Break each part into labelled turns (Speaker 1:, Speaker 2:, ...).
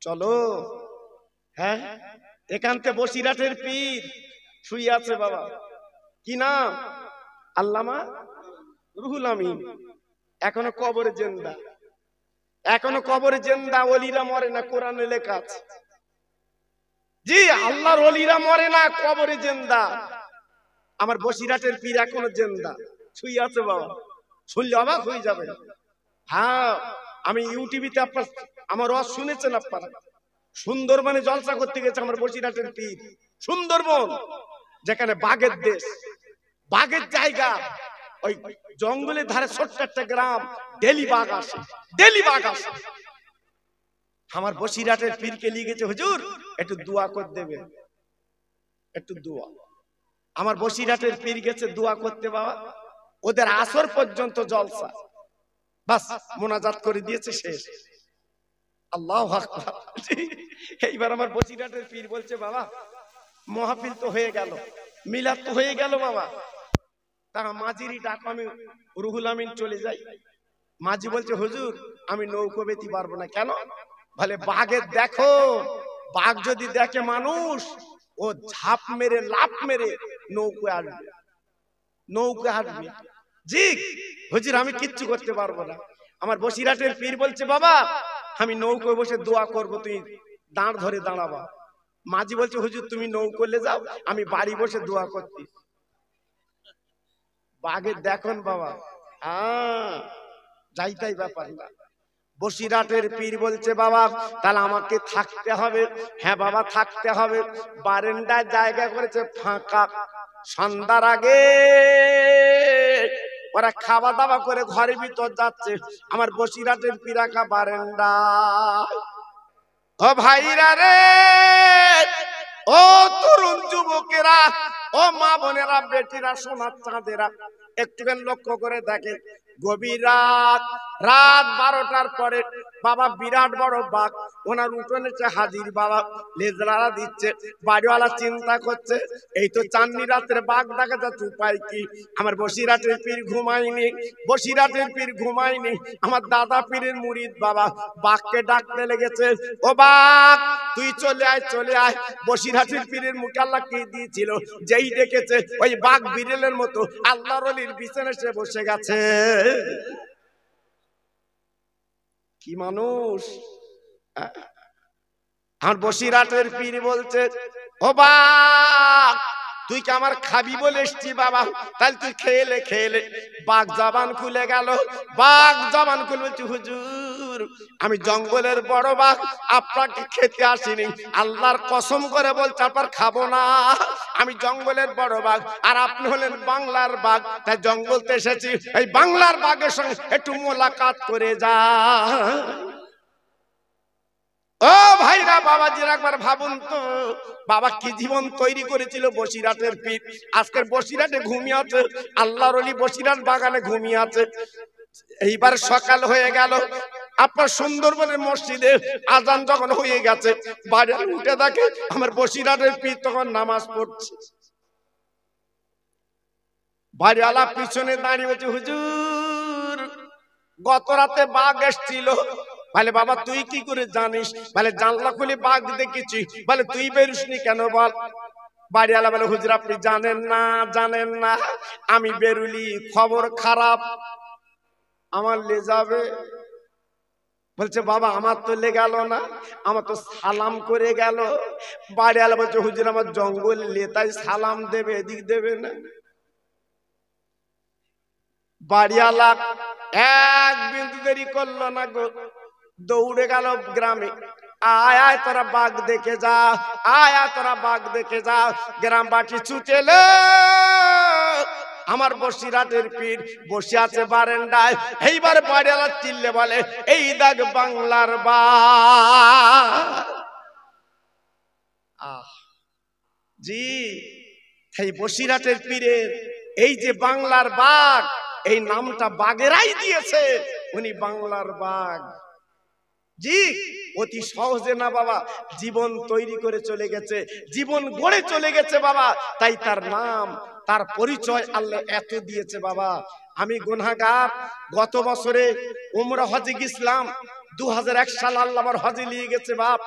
Speaker 1: চলো। হ্যাঁ, এখানতে বসিরহাটের পীর শুয়ে আছে বাবা, কি নাম? আল্লামা রুহুল আমিন। এখনো কবরে জিন্দা, এখনো কবরে জিন্দা। ওলিরা মরে না, কোরআনে লেখা আছে। জি, আল্লাহর ওলিরা মরে না, কবরে জিন্দা। আমার বসিরহাটের পীর এখনো জিন্দা শুয়ে আছে বাবা, শুনলে অবাক হয়ে যাবে। হ্যাঁ, আমি ইউটিভিতে আপনার আমার ওয়াজ শুনেছেন আপনারা। সুন্দরবনে জলসা করতে গেছে আমার বসিরহাটের পীর। সুন্দরবন যেখানে বাঘের দেশ, বাঘের জায়গা, ওই জঙ্গলের ধারে ছোট্ট একটা গ্রাম, ডেলি বাঘ আসে, ডেলি বাঘ আসে। আমার বসিরহাটের পীরকে নিয়ে গেছে, হুজুর একটু দোয়া করে দেবে, একটু দোয়া। আমার বসিরহাটের পীর গেছে দোয়া করতে বাবা। ওদের আসর পর্যন্ত জলসা, বাস মোনাজাত করে দিয়েছে, শেষ। আল্লাহু আকবার। এইবার আমার বসিরহাটের পীর বলছে, বাবা মাহফিল তো হয়ে গেল, মিলাদ তো হয়ে গেল বাবা, তারা মাঝিরই ডাক, আমি রুহুল আমিন চলে যাই। মাঝি বলছে, হুজুর আমি নৌকো বেতি পারবো না। কেন? বলে বাঘের দেখো, বাঘ যদি দেখে মানুষ, ও ঝাঁপ মেরে লাফ মেরে নৌকো আসবে, নৌকো আসবে। জি হুজুর আমি কিচ্ছু করতে পারবো না। আমার বসিরহাটের পীর বলছে, বাবা আমি নৌকোয় বসে দোয়া করবো, তুই দাঁড় ধরে দাঁড়াবা। মাঝি বলছে, হুজুর তুমি নৌকোলে যাও, আমি বাড়ি বসে দোয়া করছি। বাঘের দেখুন বাবা, যাইতাই ব্যাপার না। বসিরহাটের পীর বলছে, বাবা তাহলে আমাকে থাকতে হবে। হ্যাঁ বাবা থাকতে হবে। বারান্দায় জায়গা করেছে ফাঁকা, সন্ধ্যার আগে ওরা খাওয়া দাওয়া করে ঘরের ভিতর যাচ্ছে। আমার বসিরহাটের পীরাকা বারান্দা। ও ভাইরা রে, ও তরুণ যুবকেরা, ও মা বোনেরা, বেটিরা, সোনার চাঁদেরা, একটুখানি লক্ষ্য করে দেখেন। গভীর রাত, রাত 12টার পরে বাবা বিরাট বড় বাঘ ওনার উঠোনে হাজির। বাবা লেজলারা দিচ্ছে। বাড়িওয়ালা চিন্তা করছে, এই তো চাঁদনি রাতের বাঘ দেখা যাচ্ছে, উপায় কি? আমার বসিরহাটের পীর ঘুমায়নি, বসিরহাটের পীর ঘুমায়নি। আমার দাদা পীরের মুরিদ বাবা বাঘকে ডাকতে লেগেছে, ও বাঘ তুই চলে আয়, চলে আয়। বসিরহাটের পীরের মুখে আল্লাহ কি দিয়েছিল, যেই ডেকেছে ওই বাঘ বিড়ালের মতো আল্লাহর ওলির বিছানায় সে বসে গেছে। কি মানুষ! আমার বসিরহাটের পীর বলছে, ও বাঘ তুই কি আমার খাবি বলে এসছি বাবা, তাহলে তুই খেলে খেলে। বাঘ জবান খুলে গেল, বাঘ জবান খুলে বলছে, হুজুর আমি জঙ্গলের বড় বাঘ, আপনাকে খেতে আসিনি। আল্লাহর কসম করে বলছে আপনার খাবো না। আমি জঙ্গলের বড় বাঘ, আর আপনি হলেন বাংলার বাঘ, তাই জঙ্গলতে এসেছি এই বাংলার বাঘের সঙ্গে একটু মোলাকাত করে যা। ও ভাইরা বাবাজিরা, একবার ভাবুন তো, বাবা কি জীবন তৈরি করেছিল বসিরহাটের পীর। আজকের বসিরহাটে ঘুমিয়ে আছে, আল্লাহর ওলি বসিরহাট বাগানে ঘুমিয়ে আছে। এইবার সকাল হয়ে গেল, আপনার সুন্দরবনের মসজিদে আজান যখন হয়ে গেছে, বাড়ি উঠে দেখে আমার বসিরহাটের পীর তখন নামাজ পড়ছে। বাড়িওয়ালা পিছনে দাঁড়িয়ে বলছে, হুজুর গত রাতে বাঘ এসেছিল। বলে বাবা তুই কি করে জানিস? বলে জানলা খুলে বাঘ দেখেছি। বলে তুই বেরুসনি কেন বল? বাড়িওয়ালা বলে, হুজুর আপনি জানেন না, জানেন না, আমি বেরুলি, খবর খারাপ, আমার লে যাবে। বলছে বাবা আমার তো লে গেল না, আমার তো সালাম করে গেল। বাড়িওয়ালা বলছে, হুজুর আমার জঙ্গল লে, তাই সালাম দেবে, এদিক দেবে না। বাড়িওয়ালা এক বিন্দু দেরি করলো না গো, দৌড়ে গেল গ্রামে। আয় আয় তোরা বাঘ দেখে যা, আয় আয় তোরা বাঘ দেখে যা। গ্রামবাসী ছুটেলে আমার বসিরহাটের পীর বসে আছে বারান্দায়। এইবার বাড়িওয়ালা চিল্লে বলে, এই দেখ বাংলার বাঘ। জি এই বসিরহাটের পীরের এই যে বাংলার বাঘ, এই নামটা বাঘেরাই দিয়েছে, উনি বাংলার বাঘ। জি অতি সহজে না বাবা, জীবন তৈরি করে চলে গেছে, জীবন গড়ে চলে গেছে বাবা, তাই তার নাম, তার পরিচয় আল্লাহ এত দিয়েছে বাবা। আমি গুনাহগার, গত বছরে উমরা হজে গেছিলাম, 2001 সাল আল্লাহ আমার হজে নিয়ে গেছে বাপ।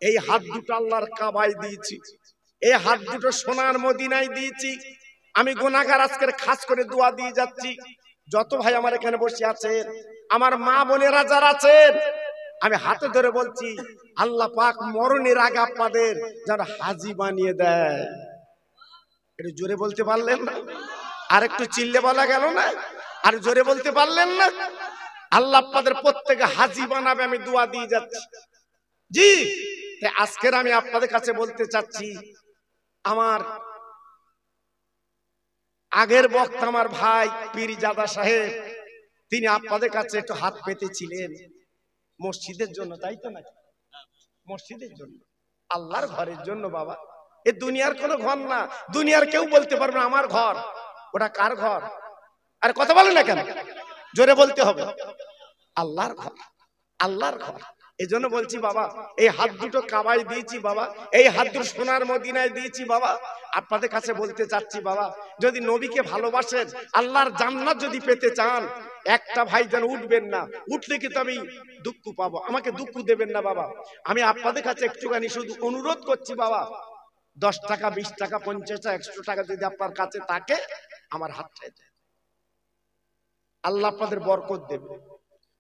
Speaker 1: এই হাত দুটো আল্লাহর কাবায় দিয়েছি, এই হাত দুটো সোনার মদিনায় দিয়েছি। আমি গুনাহগার, আজকের খাস করে দোয়া দিয়ে যাচ্ছি। যত ভাই আমার এখানে বসে আছেন, আমার মা বোনেরা যারা আছেন, আমি হাতে ধরে বলছি, আল্লাহ পাক মরণের আগে আপনাদের যারা হাজি বানিয়ে দেয়। একটু জোরে বলতে পারলেন না? আর একটু চিল্লে বলা গেল না? আর জোরে বলতে পারলেন না? আল্লাহ আপনাদের প্রত্যেকে হাজি বানাবে, আমি দোয়া দিয়ে যাচ্ছি। জি, আজকের আমি আপনাদের কাছে বলতে চাচ্ছি, আমার আগের বক্তা আমার ভাই পীরজাদা সাহেব, তিনি আপনাদের কাছে একটু হাত পেতেছিলেন মসজিদের জন্য, তাই তো নাকি? মসজিদের জন্য, আল্লাহর ঘরের জন্য। বাবা, এ দুনিয়ার কোনো ঘর না, দুনিয়ার কেউ বলতে পারবে না আমার ঘর। ওটা কার ঘর? আর কথা বলে না কেন? জোরে বলতে হবে, আল্লাহর ঘর, আল্লাহর ঘর। এই জন্য বলছি বাবা, এই হাত দুটো কাবায় দিয়েছি বাবা, এই হাত দুটো সোনার মদিনায় দিয়েছি বাবা। আপনাদের কাছে বলতে চাচ্ছি বাবা, যদি নবীকে ভালোবাসেন, আল্লাহর জান্নাত যদি পেতে চান, একটা ভাই যেন উঠবেন না, উঠলে কিন্তু আমি দুঃখ পাবো, আমাকে দুঃখ দেবেন না বাবা। আমি আপনাদের কাছে একটুখানি শুধু অনুরোধ করছি বাবা, 10 টাকা 20 টাকা 50 টাকা 100 টাকা যদি আপনার কাছে থাকে, আমার হাতটায় দেন, আল্লাহ আপনাদের বরকত দেবে।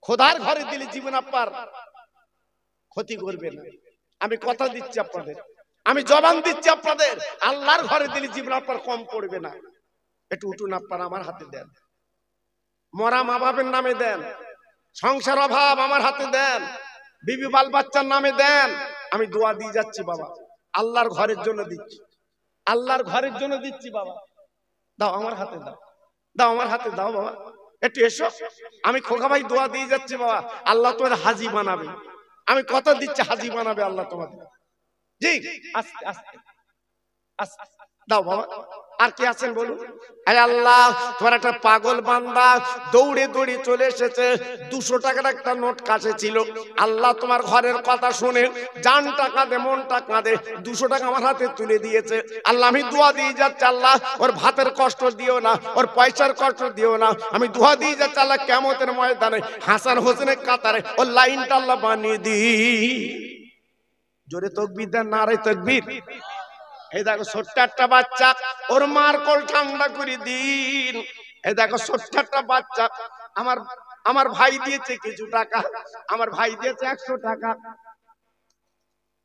Speaker 1: খোদার ঘরে দিলে জীবন আপনার ক্ষতি করবে না, আমি কথা দিচ্ছি আপনাদের, আমি জবান দিচ্ছি আপনাদের। আল্লাহর ঘরে দিলে জীবন আপনার কম পড়বে না। একটু উঠুন, আপনারা আমার হাতে দেন। মরা মা বাপের নামে দেন, সংসার অভাব আমার হাতে দেন, বিবি বাল বাচ্চার নামে দেন। আমি দোয়া দিয়ে যাচ্ছি বাবা, আল্লাহর ঘরের জন্য দিচ্ছি, আল্লাহর ঘরের জন্য দিচ্ছি বাবা। দাও আমার হাতে, দাও, দাও আমার হাতে দাও বাবা, একটু এসো। আমি খোকা ভাই দোয়া দিয়ে যাচ্ছি বাবা, আল্লাহ তোমাদের হাজি বানাবে, আমি কথা দিচ্ছি হাজি বানাবে আল্লাহ তোমাদের। জি, আস্তে আস্তে আস্তে দাও বাবা। আর কি আছেন বলুন? আরে আল্লাহ, তোমার একটা পাগল বান্দা দৌড়ে দৌড়ে চলে এসেছে, 200 টাকার একটা নোট কাছে ছিল। আল্লাহ তোমার ঘরের কথা শুনে জানটা কাঁদে, মনটা কাঁদে, 200 টাকা আমার হাতে তুলে দিয়েছে। আল্লাহ, আমি দোয়া দিয়ে যাচ্ছি, আল্লাহ ওর ভাতের কষ্ট দিও না, ওর পয়সার কষ্ট দিও না। আমি দোয়া দিয়ে যাচ্ছি, আল্লাহ কিয়ামতের ময়দানে হাসান হোসেনের কাতারে ওর লাইনটা আল্লাহ বানিয়ে দি। জোরে তাকবীর দেন, নারে তাকবীর। এই দেখো ছোট্ট একটা বাচ্চা, ওর মার কোল ঠান্ডা করে দিন। এই দেখো ছোট্ট একটা বাচ্চা, আমার ভাই দিয়েছে কিছু টাকা, আমার ভাই দিয়েছে 100 টাকা,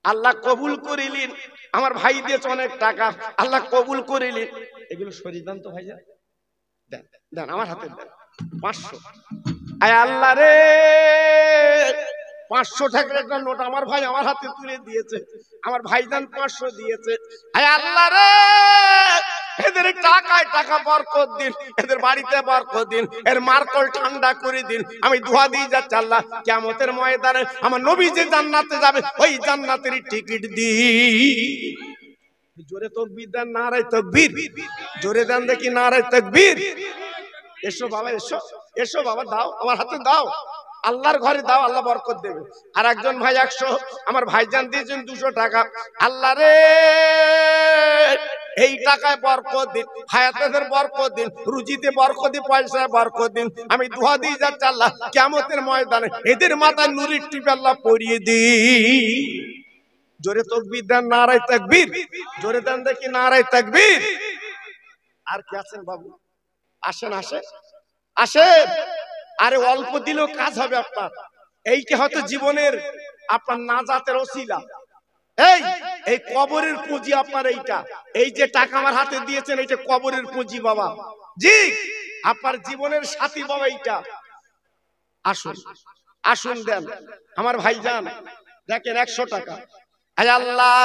Speaker 1: আল্লাহ কবুল করিলেন। আমার ভাই দিয়েছে অনেক টাকা, আল্লাহ কবুল করিলেন। এগুলো শরীর দান তো ভাই, দেন দেন আমার হাতে দেন। 500, আয় আল্লাহ রে, 500 টাকার একটা নোট আমার ভাই আমার হাতে তুলে দিয়েছে, আমার ভাইজান 500 দিয়েছে। আয় আল্লাহ রে, এদের টাকায় টাকা বরকত দিন, এদের বাড়িতে বরকত দিন, এর মার্কল ঠান্ডা করে দিন। আমি দোয়া দিয়ে যাচ্ছি, আল্লাহ কিয়ামতের ময়দানে আমার নবী যে জান্নাতে যাবে, ওই জান্নাতের টিকিট দি। জোরে তাকবীর দেন, নারে তাকবীর। জোরে দেন দেখি, নারে তাকবীর। এসো বাবা, এসো এসো বাবা, দাও আমার হাতে দাও, আল্লাহর ঘরে দাও, আল্লাহ বরকত দেবে। আর একজন ভাই 100, আমার ভাইজান দিয়েছেন 200 টাকা। আল্লাহ রে, এই টাকায় বরকত দিন, হায়াতের বরকত দিন, রুজিতে বরকত দিন, পয়সায় বরকত দিন। আমি দোয়া দিয়ে যাচ্ছি, আল্লাহ কিয়ামতের ময়দানে এদের মাথায় নুরের টিপ আল্লাহ পরিয়ে দি। জোরে তাকবীর দেন, নারে তাকবীর। জোরে দেন দেখি, নারে তাকবীর। আর কি আছেন বাবু? আসেন আসেন আসেন। আরে অল্প দিলেও কাজ হবে আপনার। এইটা হয়তো জীবনের আপনার নাজাতের ওসিলা। এই কবরের পুঁজি আপনার, এইটা, এই যে টাকা আমার হাতে দিয়েছেন, এইটা কবরের পুঁজি বাবা। জি, আপনার জীবনের সাথী বাবা এইটা। আসুন আসুন, দেন আমার ভাইজান, দেখেন 100 টাকা। আয় আল্লাহ,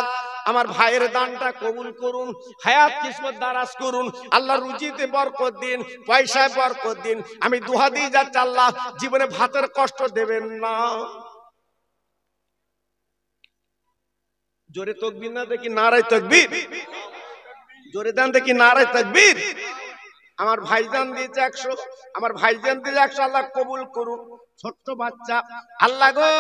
Speaker 1: আমার ভাইয়ের দানটা কবুল করুন, হায়াত কিসমত দারাজ করুন, আল্লাহ রুজিতে বরকত দিন, পয়সায় বরকত দিন। আমি দোয়া দিয়ে যাচ্ছি, আল্লাহ জীবনে ভাতের কষ্ট দেবেন না। জোরে তাকবীর না দেখি, নারে তাকবীর। জোরে দেন দেখি, নারে তাকবীর। আমার ভাইজান দিয়েছে 100, আমার ভাইজান দিয়েছে 100, আল্লাহ কবুল করুন। ছোট্ট বাচ্চা, আল্লাহ গো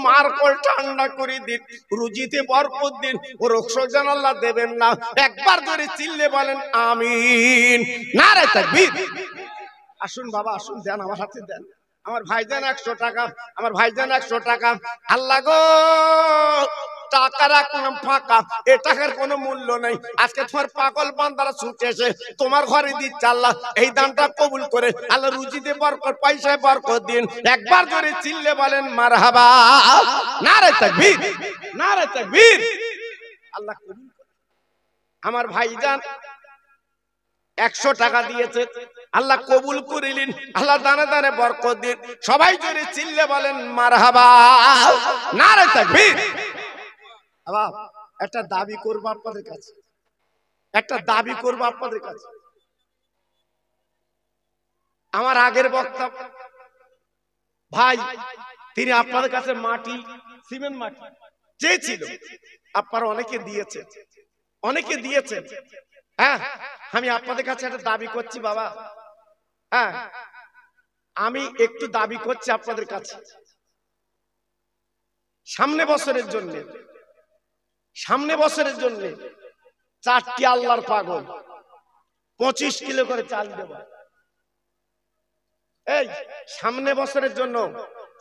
Speaker 1: মার কোল ঠান্ডা করে দিন, রুজিতে বরকত দিন, ও রোগ যেন আল্লাহ দেবেন না। একবার ধরে চিল্লে বলেন আমিন, নারে তাকবীর। আসুন বাবা আসুন, দেন আমার হাতে দেন, আমার ভাইজান 100 টাকা, আমার ভাইজান 100 টাকা। আল্লাহ গো টাকা রাখলাম ফাঁকা, এ টাকার কোনো মূল্য নেই। আজকে তোমার পাগল বান্দারা ছুটে এসে তোমার ঘরে দিচ্ছে আল্লাহ, এই দানটা কবুল করে আল্লাহ রুজিতে বরকত, পয়সায় বরকত দিন। একবার জোরে চিল্লে বলেন মারহাবা, নারে তাকবীর, নারে তাকবীর। আল্লাহ কবুল করে। আমার ভাইজান 100 টাকা দিয়েছে, আল্লাহ কবুল করিলেন, আল্লাহ দানে দানে বরকত দিন। সবাই জোরে চিল্লে বলেন মারহাবা, নারে তাকবীর। বাবা একটা দাবি করব আপনাদের কাছে, একটা দাবি করব আপনাদের কাছে। আমার আগের বক্তা ভাই তিনি আপনাদের কাছে মাটি, সিমেন্ট মাটি চেয়েছিল, আপনারা অনেকে দিয়েছেন, অনেকে দিয়েছেন। হ্যাঁ আমি আপনাদের কাছে একটা দাবি করছি বাবা, হ্যাঁ আমি একটু দাবি করছি আপনাদের কাছে। সামনে বছরের জন্য, সামনে বছরের জন্য 4টি আল্লাহর পাগল 25 কিলো করে চাল দেব। এই সামনে বছরের জন্য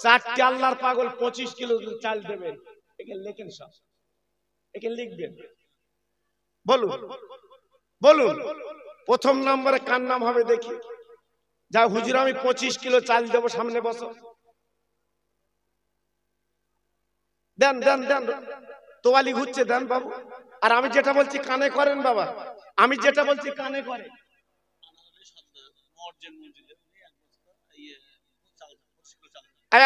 Speaker 1: 4টি আল্লাহর পাগল 25 কিলো চাল দেবেন। এখানে লেখেন সব, এখানে লিখবেন। বলুন বলুন প্রথম নম্বরে কার নাম হবে দেখি? যা হুজুর আমি 25 কিলো চাল দেব সামনে বছর। দেন দেন দেন, তোয়ালি ঘুরছে, দেন বাবু। আর আমি যেটা বলছি কানে করেন বাবা, আমি যেটা বলছি কানে করেন।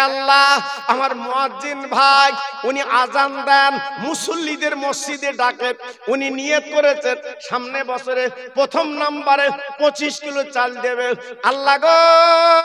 Speaker 1: আল্লাহ আমার মুয়াজ্জিন ভাই উনি আজান দেন, মুসল্লিদের মসজিদে ডাকেন, উনি নিয়ত করেছেন সামনে বছরে প্রথম নম্বরে 25 কিলো চাল দেবে। আল্লাহ গো